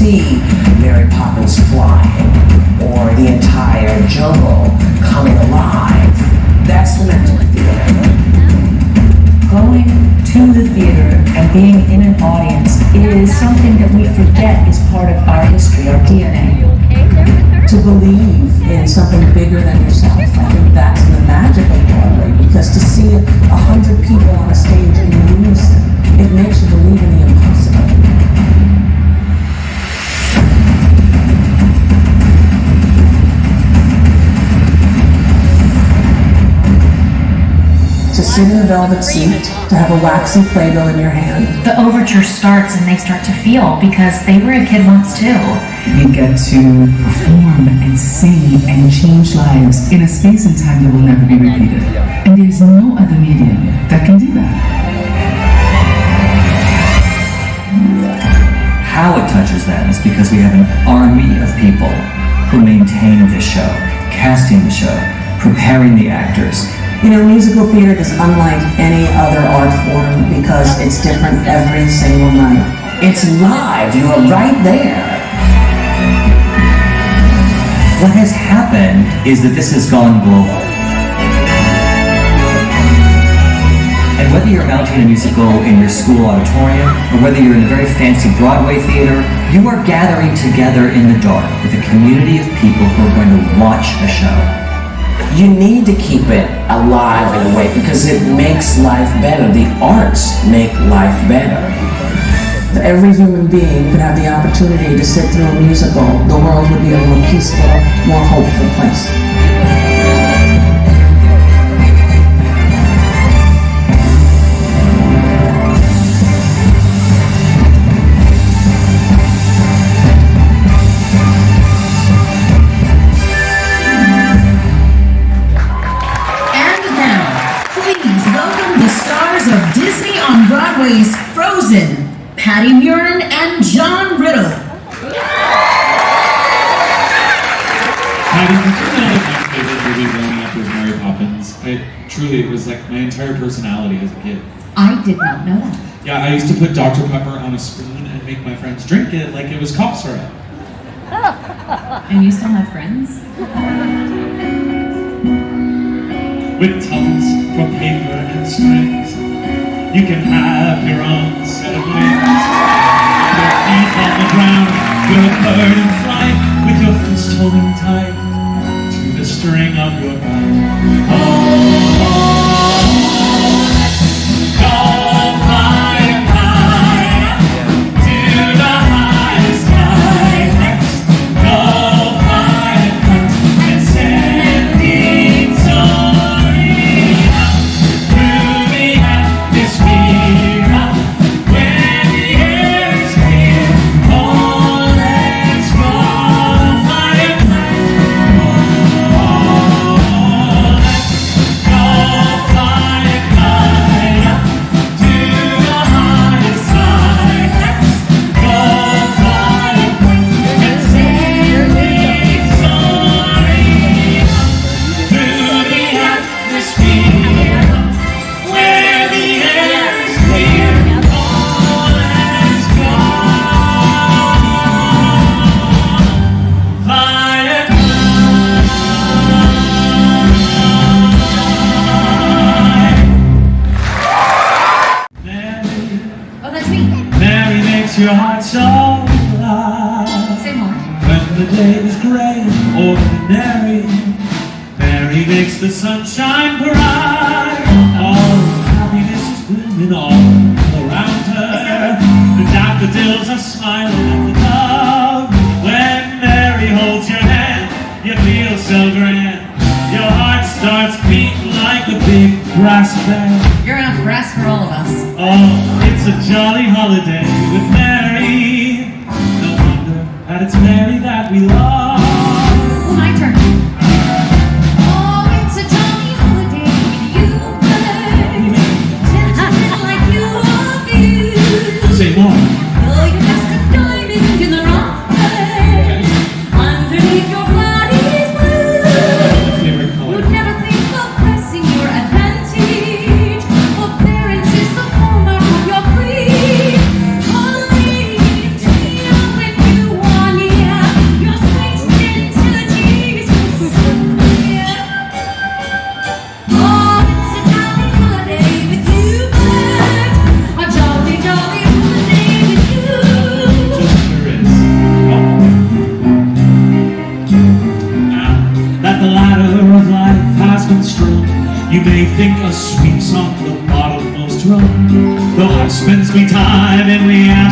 see Mary Poppins flying, or the entire jungle coming alive. That's the mental theater. Going to the theater and being in an audience is something that we forget is part of our history, our DNA. To believe in something bigger than yourself, I think that's the magic of Broadway, because to see 100 people on a stage in unison, it makes you believe in the impossible. To sit in a velvet seat, to have a waxy playbill in your hand. The overture starts and they start to feel because they were a kid once too. You get to perform and sing and change lives in a space and time that will never be repeated. And there's no other medium that can do that. How it touches them is because we have an army of people who maintain the show, casting the show, preparing the actors. You know, musical theater is unlike any other art form because it's different every single night. It's live, you are right there. What has happened is that this has gone global. And whether you're mounting a musical in your school auditorium, or whether you're in a very fancy Broadway theater, you are gathering together in the dark with a community of people who are going to watch a show. You need to keep it alive in a way because it makes life better. The arts make life better. If every human being could have the opportunity to sit through a musical, the world would be a more peaceful, more hopeful place. Broadway's Frozen, Patti, Murin, and John Riddle. Patti, did you know that my favorite movie growing up was Mary Poppins? It was like my entire personality as a kid. I did not know that. Yeah, I used to put Dr. Pepper on a spoon and make my friends drink it like it was cough syrup. And you still have friends? With tons for paper and strings, you can have your own set of wings. Your feet on the ground, you're a bird in flight, with your fist holding tight to the string of your bike. Your heart so alive. Say more. When the day is gray and ordinary, Mary makes the sunshine bright. All happiness is blooming all around her. The daffodils are smiling at the love. When Mary holds your hand, you feel so grand. Your heart starts beating like a big brass band. You're enough brass for all of us. Oh, it's a jolly holiday with Mary. No wonder that it's Mary that we love. My turn. Oh, it's a jolly holiday with you, babe. Gentlemen like you love you. Say more. Oh, you're just a diamond in the rough, babe. Underneath your blood is blue. Favorite color. You'd never think of pressing your advantage. Forbearance is the hallmark of your creed. Only to you when you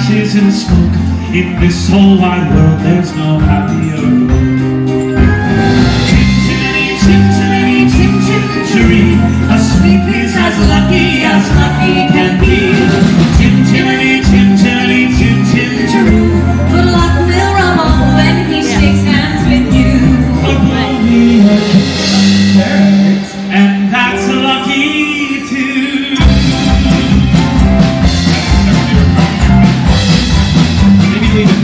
ashes and smoke. In this whole wide world, there's no happier road. Chim-chimney, chim-chimney, chim-chim-chiree. A sweet is as lucky can be. Chim-chimney, chim-chimney, chim-chim-chiree. Good luck will rub off when he shakes hands with you. A blowy head. And that's lucky too. Maybe leave it.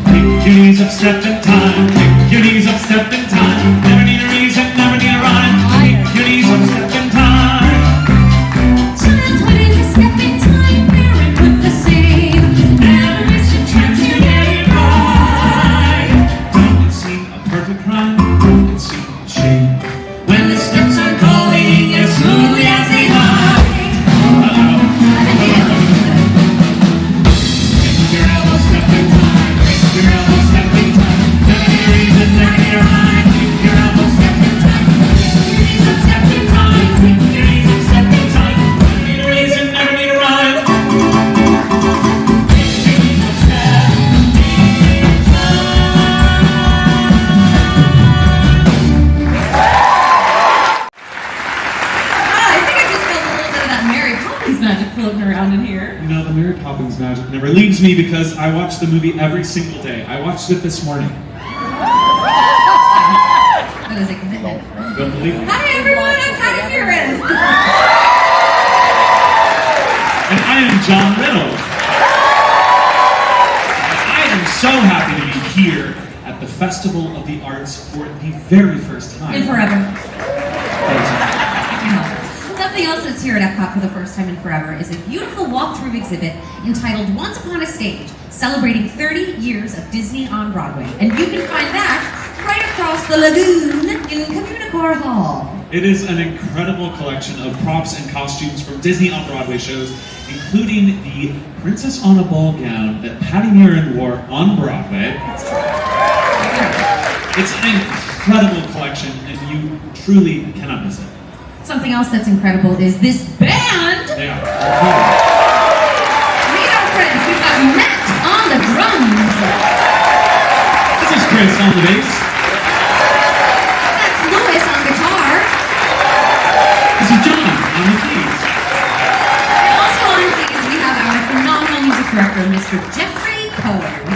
Pick your knees up, step in time. Pick your knees up, step in time. Never need a reason, never need a rhyme. Pick your knees up, step in time. Times when you step in time, we're in with the same. Never miss a chance to get it right. Don't it seem a perfect crime? Don't it seem a shame? When the steps are going as smoothly as they glide. Pick your elbow, step in time. Pick your elbow, step in time. Never need a reason, never need a rhyme. Pick your elbow, step in time. Pick your knees up, step in time. Pick your knees up, step in time. Never need a reason, never need a rhyme. Pick your knees up, step in time. I think I just felt a little bit of that Mary Poppins magic floating around in here. You know, the Mary Poppins magic never leaves me because I watch the movie every single day. I watched it this morning. That is a commitment. Don't believe it. Hi everyone, I'm Patti Murin. And I am John Riddle. And I am so happy to be here at the Festival of the Arts for the very first time. In forever. Thank Yeah. Something else that's here at Epcot for the first time in forever is a beautiful walkthrough exhibit entitled Once Upon a Stage, celebrating 30 years of Disney on Broadway. And you can find that right across the lagoon in Communicore Hall. It is an incredible collection of props and costumes from Disney on Broadway shows, including the Princess on a Ball gown that Patti Murin wore on Broadway. It's an incredible collection, and you truly cannot miss it. Something else that's incredible is this band. They are. Meet our friends. We've got Matt on the drums. This is Chris on the bass. That's Louis on guitar. This is John on the keys. And also on keys, we have our phenomenal music director, Mr. Jeffrey Cohen.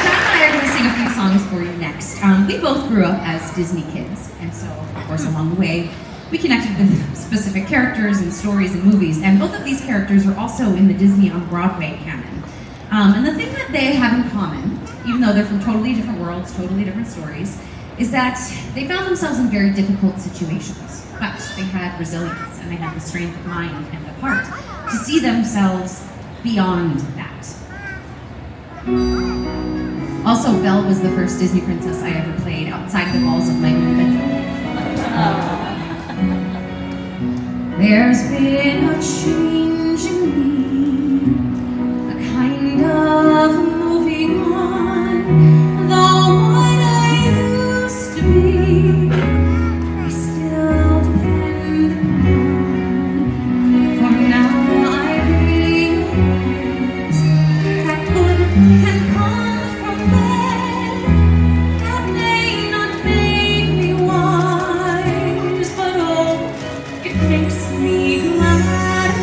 John and I are going to sing a few songs for you next. We both grew up as Disney kids, and so, of course, along the way, we connected with specific characters and stories and movies, and both of these characters are also in the Disney on Broadway canon. And the thing that they have in common, even though they're from totally different worlds, totally different stories, is that they found themselves in very difficult situations, but they had resilience and they had the strength of mind and of heart to see themselves beyond that. Also, Belle was the first Disney princess I ever played outside the walls of my own bedroom. There's been a change in me, a kind of moving on. Though what I used to be, I still depend upon. For now I realize that good can come from bad. That may not make me wise, but oh, it makes me glad.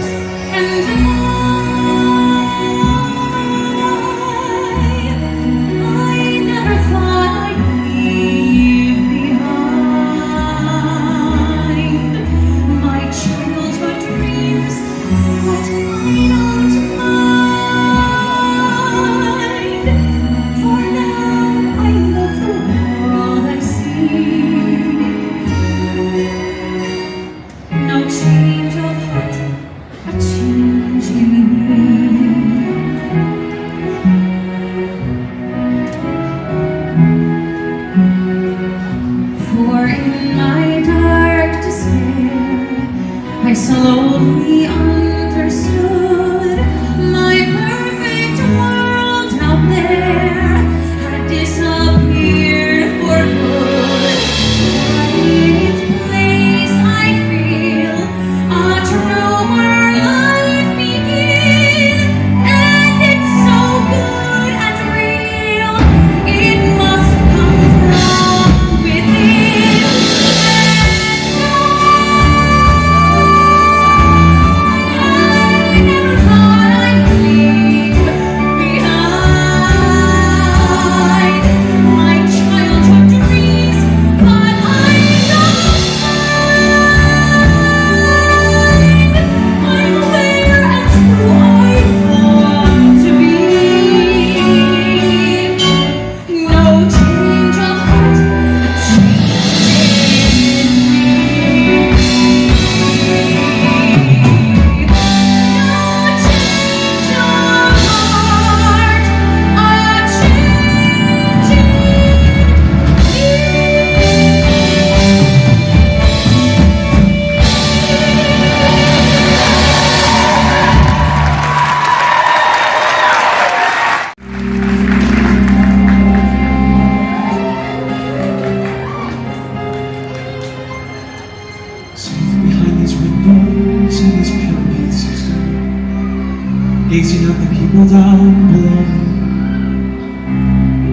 gazing at the people down below me.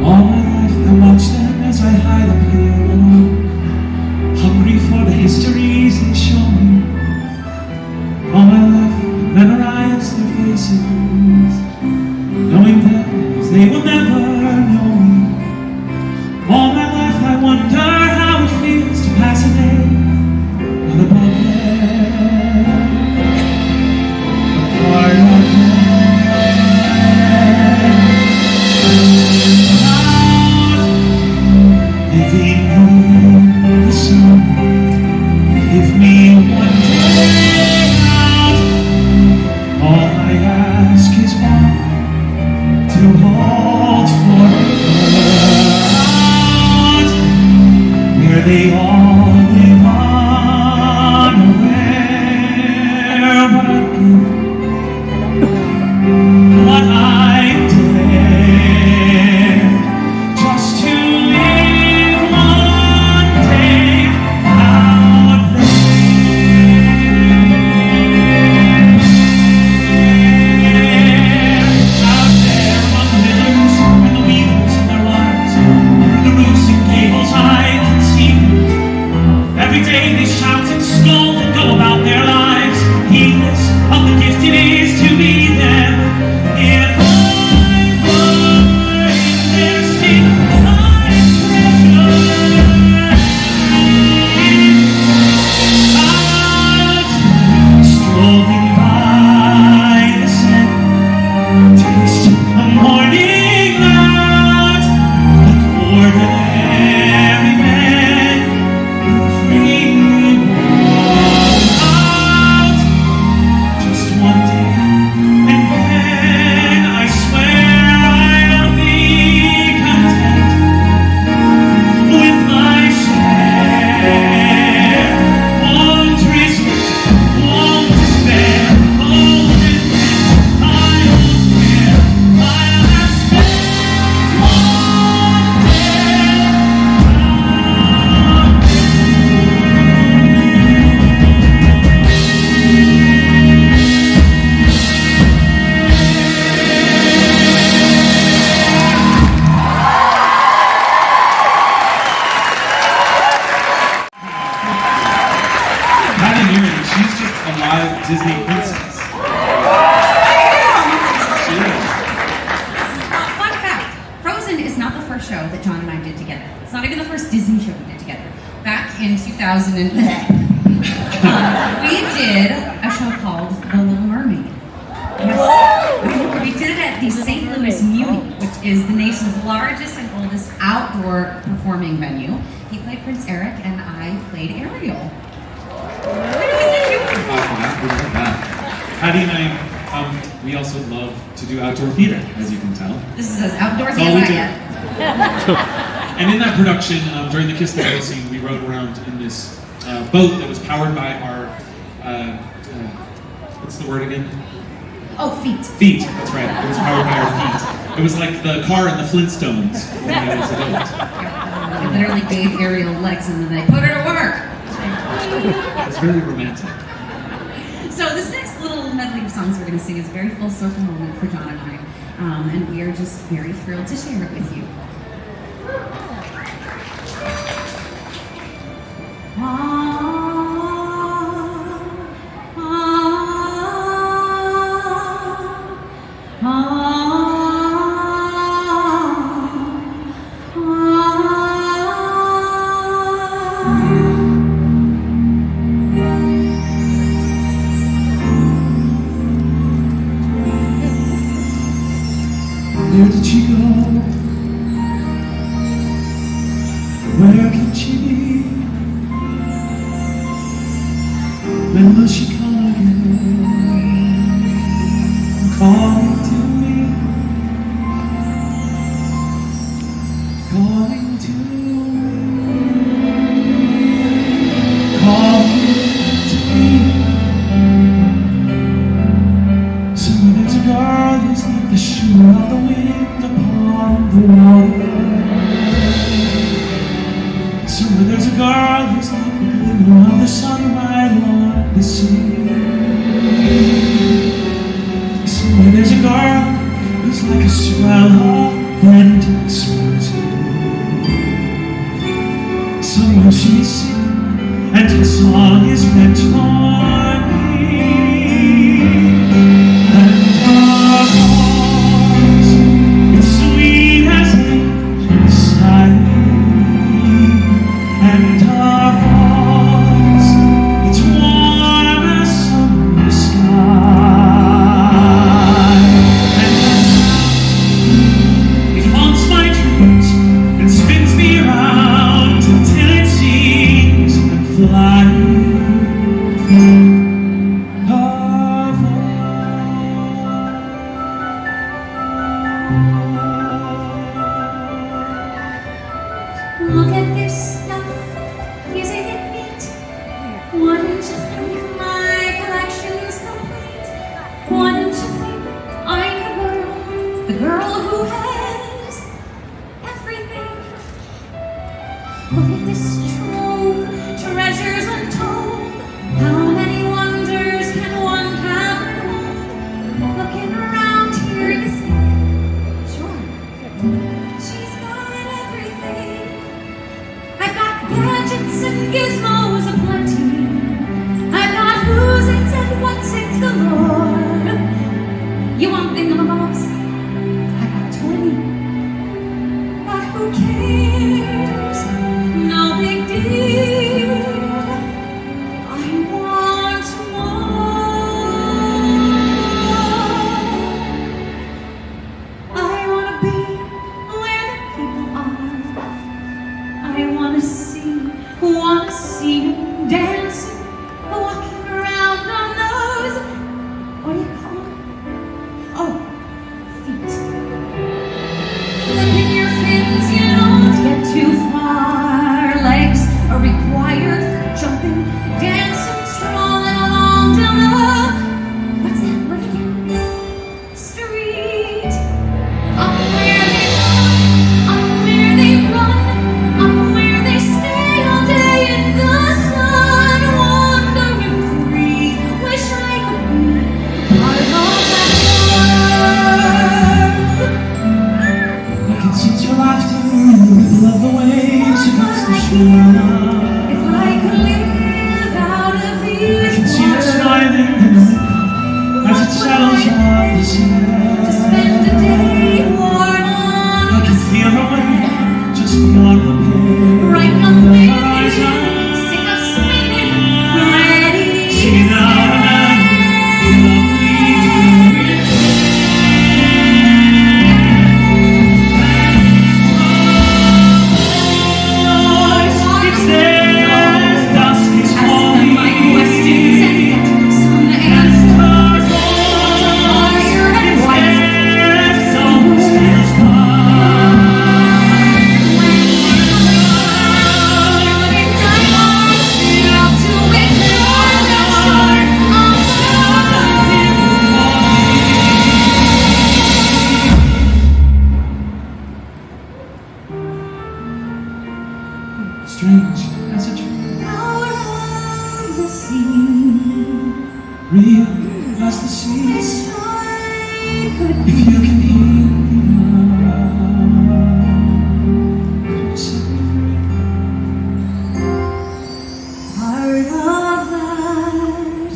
All my life I watch them as I hide up here alone, hungry for the histories they show me. All my life I memorize their faces, knowing them as they will never know me. All my life I wonder how it feels to pass a day while above there, a part of them. Living in the sun, give me one day out. All I ask is one to hold forever, where they all live unaware. But I give what I dare, just to live one day out there. Out there among the livers and the weavers and their lives, the roofs and gables I can see them. Every day they shout and scold and go about their lives, heedless of the gift it is to be them. If I were in their state, I'd treasure strolling by the scent, taste a morning light, like ordinary men who freely walk out. Just one day, and then I swear I'll be content with my share. Won't resist, won't despair, hold intent, I won't care. I'll have spent one Patti Murin, she's just a live Disney princess. She is. Fun fact, Frozen is not the first show that John and I did together. It's not even the first Disney show we did together. Back in 2000 we did a show called The Little Mermaid. Yes. We did it at the St. Louis Murin, which is the nation's largest and oldest outdoor performing venue. He played Prince Eric and I played Ariel. Patti and I, we also love to do outdoor theater, as you can tell. This is as outdoorsy That's all we as I do. get. And in that production, during the Kiss the Girl scene, we rode around in this boat that was powered by our, what's the word again? Oh, feet. Feet, that's right. It was powered by our feet. It was like the car in the Flintstones when I was a boat. They literally gave Ariel legs and then they put her to work. It was very romantic. So this next little medley of songs we're going to sing is a very full circle moment for John and I, and we are just very thrilled to share it with you. Where did she go? Where can she be? When will she come again? Calling to me, calling to me, calling to me. Somewhere there's a girl who's like the shimmer of the wind upon the water. Somewhere there's a girl who's like the glimmer of the sunlight on the sea. Somewhere there's a smell of vending sweater. Someone she's singing, and her song is meant for me. And her voice, it's sweet as angel sighing. And her voice, it's warm as summer sky. And her sound, it haunts my dreams and spins me around until it seems I'm flying. Look at this stuff, isn't it neat? Wouldn't you think my collection's complete? Wouldn't you think I'm the girl who has everything? Look at this trove, treasures untold. How many wonders can one have known? Looking around here, you think, sure, she's got everything. I've got gadgets and gizmos aplenty. I've got who's its and what's its galore. You want thingamabobs? I got 20. But who cares? No big deal. I want more. I wanna be where the people are. I wanna see them dancing, walking around on those, what do you call them? Oh, feet. Flipping your fins, you don't get too far. Legs are required for jumping, dancing, strolling along down the, what's that word again? Street. Up where they run, up where they run, up where they stay all day in the sun, wandering free. Wish I could be part of that world. I can sense your laughter in the ripple of the waves against the shore. If I could live out of I these can see her waters, smiling as it settles on the sea. to spend a day warm I on can feel her weight just beyond the pale. right on the wind, sick of swimming, ready See to now and then, it's there, dusk is ask them my falling. questions and get some answers. Fire and white. Strange as a dream, real as the sea. If you can hear me now, set me free. Part of that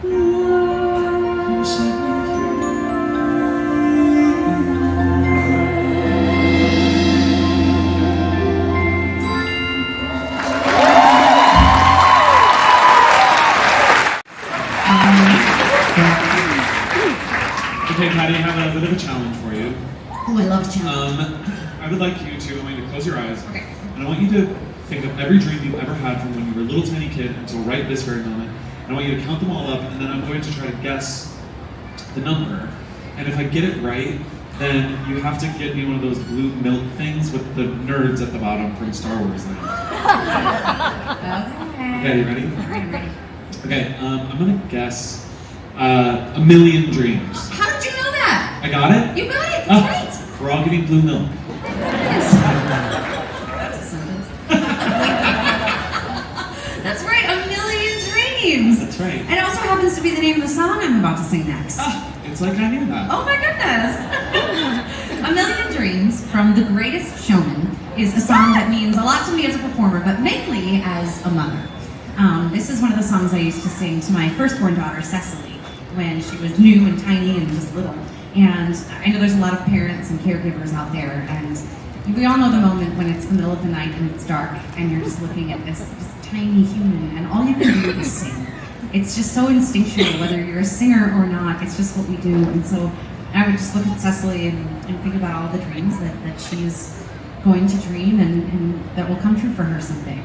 world. Set me Okay, Patti, I have a bit of a challenge for you. Oh, I love challenge. I would like you to, I want you to close your eyes. Okay. And I want you to think of every dream you've ever had from when you were a little tiny kid until right this very moment. And I want you to count them all up, and then I'm going to try to guess the number. And if I get it right, then you have to get me one of those blue milk things with the nerds at the bottom from Star Wars now. Okay, you ready? All right, I'm ready. Okay, I'm gonna guess a million dreams. How did you know that? I got it? You got it. Oh, That's right. we're all getting blue milk. That's a sentence. That's right. A million dreams. That's right. And it also happens to be the name of the song I'm about to sing next. Ah, it's like I knew that. Oh my goodness. A Million Dreams from The Greatest Showman is a song that means a lot to me as a performer, but mainly as a mother. This is one of the songs I used to sing to my firstborn daughter, Cecily, when she was new and tiny and just little. And I know there's a lot of parents and caregivers out there, and we all know the moment when it's the middle of the night and it's dark, and you're just looking at this tiny human, and all you can do is sing. It's just so instinctual, whether you're a singer or not, it's just what we do. And so I would just look at Cecily and think about all the dreams that she's going to dream and that will come true for her someday.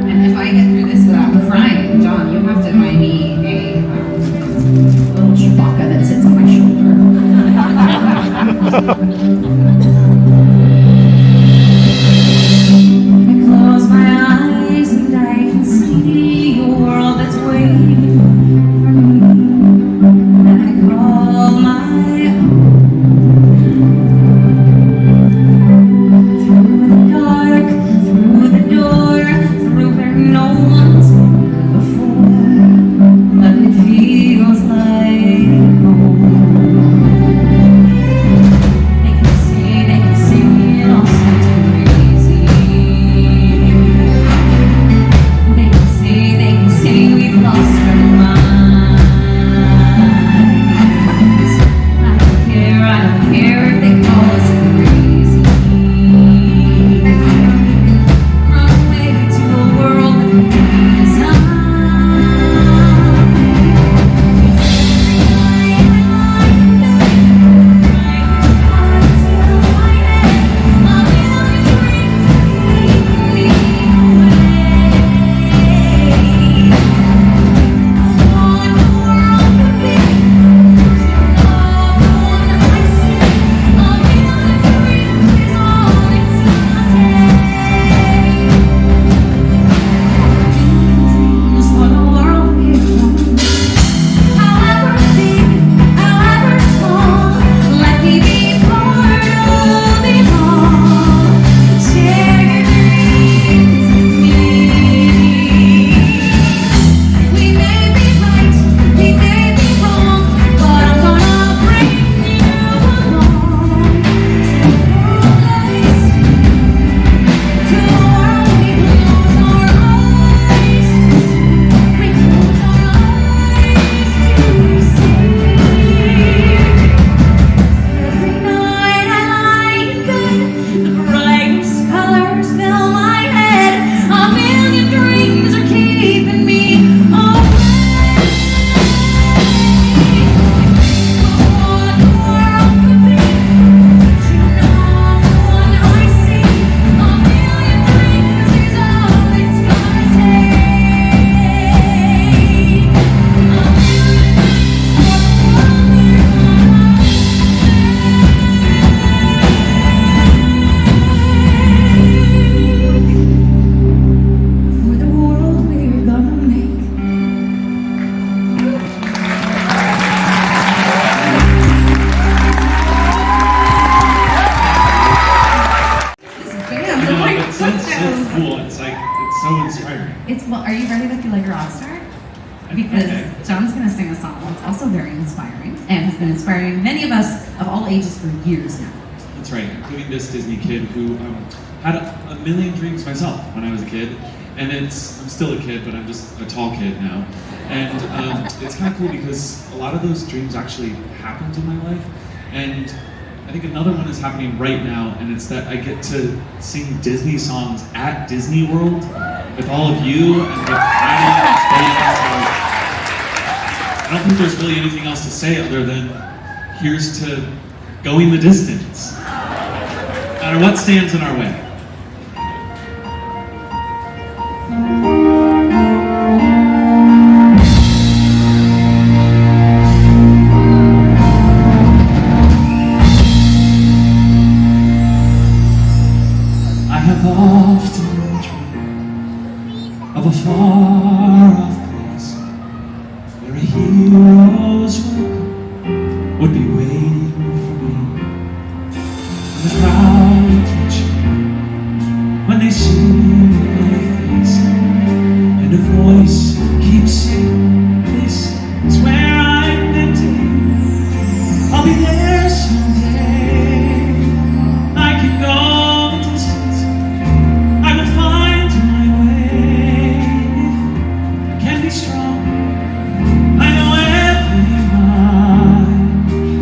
And if I get through this without crying, John, you have to buy me a little Chewbacca that sits on my shoulder. I close my eyes and I can see a world that's waiting for me. And I call my own. Through the dark, through the door, through where no one's been before, but it feels like home. They can say it all sounds crazy. They can say we've lost our minds. I don't care if they call us crazy. Run away to a world that we design. so inspiring. Well, are you ready to feel like a rock star? Because John's going to sing a song that's also very inspiring and has been inspiring many of us of all ages for years now. That's right, including this Disney kid who had a million dreams myself when I was a kid. And I'm still a kid, but I'm just a tall kid now. And it's kind of cool because a lot of those dreams actually happened in my life. And I think another one is happening right now, and it's that I get to sing Disney songs at Disney World with all of you and with Patti and Patti. I don't think there's really anything else to say other than here's to going the distance. No matter what stands in our way. Often dream of a far-off place where a hero's welcome would be waiting for me, and the crowds would cheer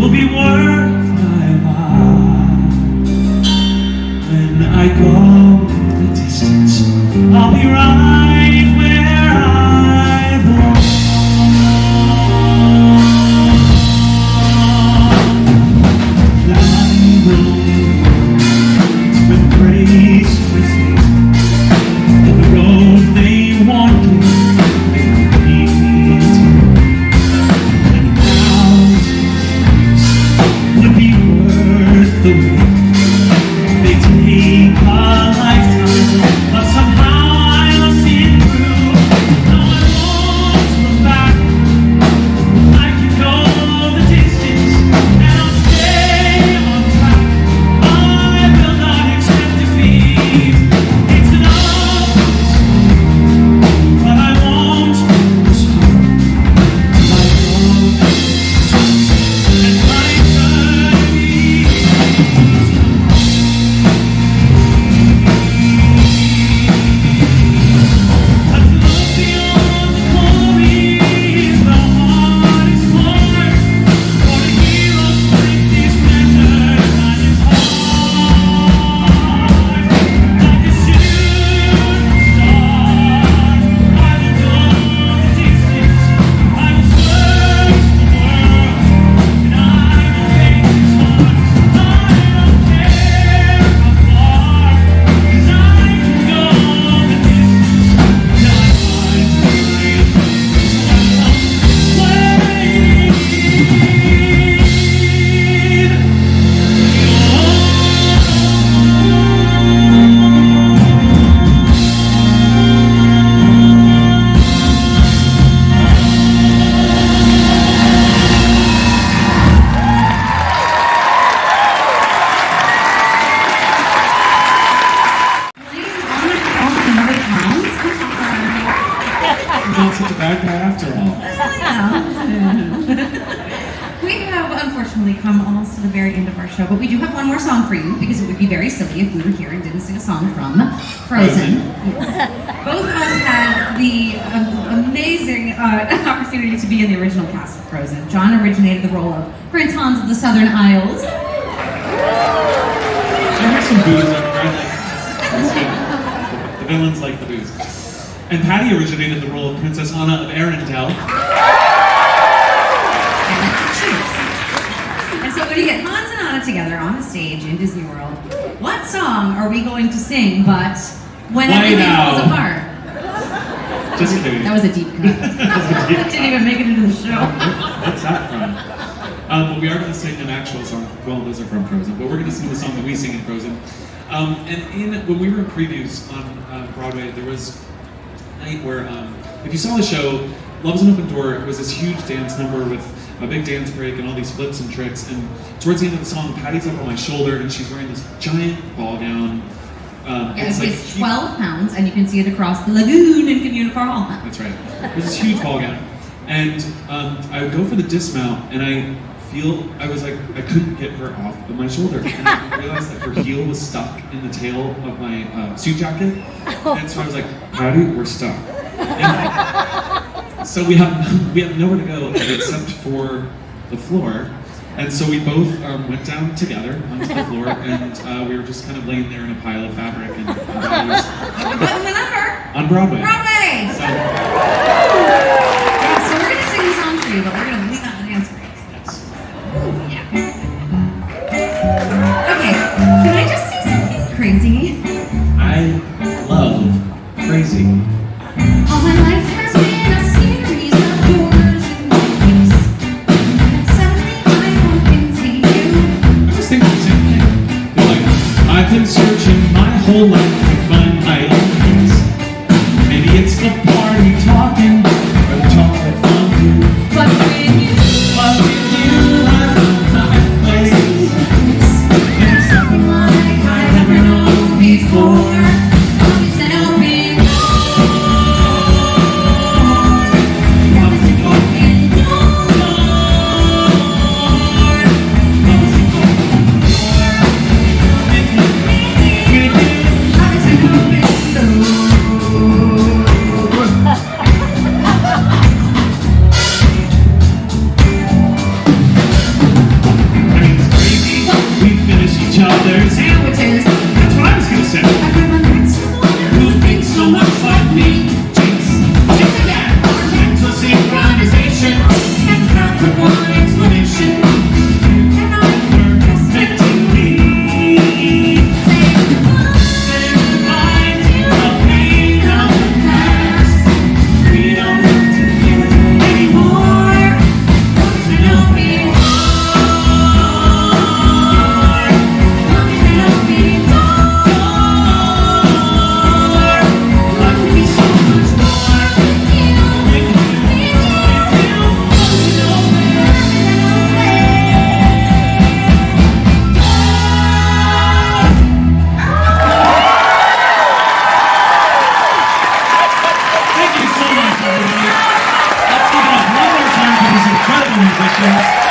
will be worth my while. When I go the distance, I'll be right where I belong. I will to embrace with me the road they wanted to lead me to. And thousands would be worth the wait. They take a lifetime, but somehow I'll see it through. No, I won't look back. I can go the distance, and I'll stay on track. I will not accept defeat. It's enough, but I won't stop till I go and my eternity. Let's look beyond the glories. The heart is hard for the heroes like this matter. Time is hard, like a shooting star. I will go the distance. I will search the world, and I will make this hard. I don't care how far, 'cause I can go the distance till I find not such a bad guy after all. We have unfortunately come almost to the very end of our show, but we do have one more song for you because it would be very silly if we were here and didn't sing a song from Frozen. Yes. Both of us had the amazing opportunity to be in the original cast of Frozen. John originated the role of Prince Hans of the Southern Isles. I heard some booze up there. The villains like the booze. And Patti originated the role of Princess Anna of Arendelle. And so when you get Hans and Anna together on a stage in Disney World, what song are we going to sing but When Why Everything Now? Falls Apart? Just kidding. That was a deep cut. That didn't even make it into the show. What's that from? But we are going to sing an actual song. Well, those are from Frozen, but we're going to sing the song that we sing in Frozen. When we were in previews on Broadway, there was a night where, if you saw the show, Love is an Open Door, it was this huge dance number with a big dance break and all these flips and tricks. And towards the end of the song, Patty's up on my shoulder and she's wearing this giant ball gown. It weighs 12 pounds, and you can see it across the lagoon in Communicore Hall. That's right. It was this huge ball gown. And I would go for the dismount, and I was like, I couldn't get her off of my shoulder. And I realized that her heel was stuck in the tail of my suit jacket. And so I was like, Patty, we're stuck. And so we have nowhere to go except for the floor. And so we both went down together onto the floor, and we were just kind of laying there in a pile of fabric. And What was the number? on Broadway. Broadway! So, So we're going to sing the song for you, but we're going to leave out the dance break. yes. Yeah. Okay, can I just say something crazy? I love crazy. All my life has been a series of doors and ways. And suddenly I bump into you. I was thinking the same thing. You're like, I've been searching my whole life to find my own peace. Maybe it's the party talking, or musicians.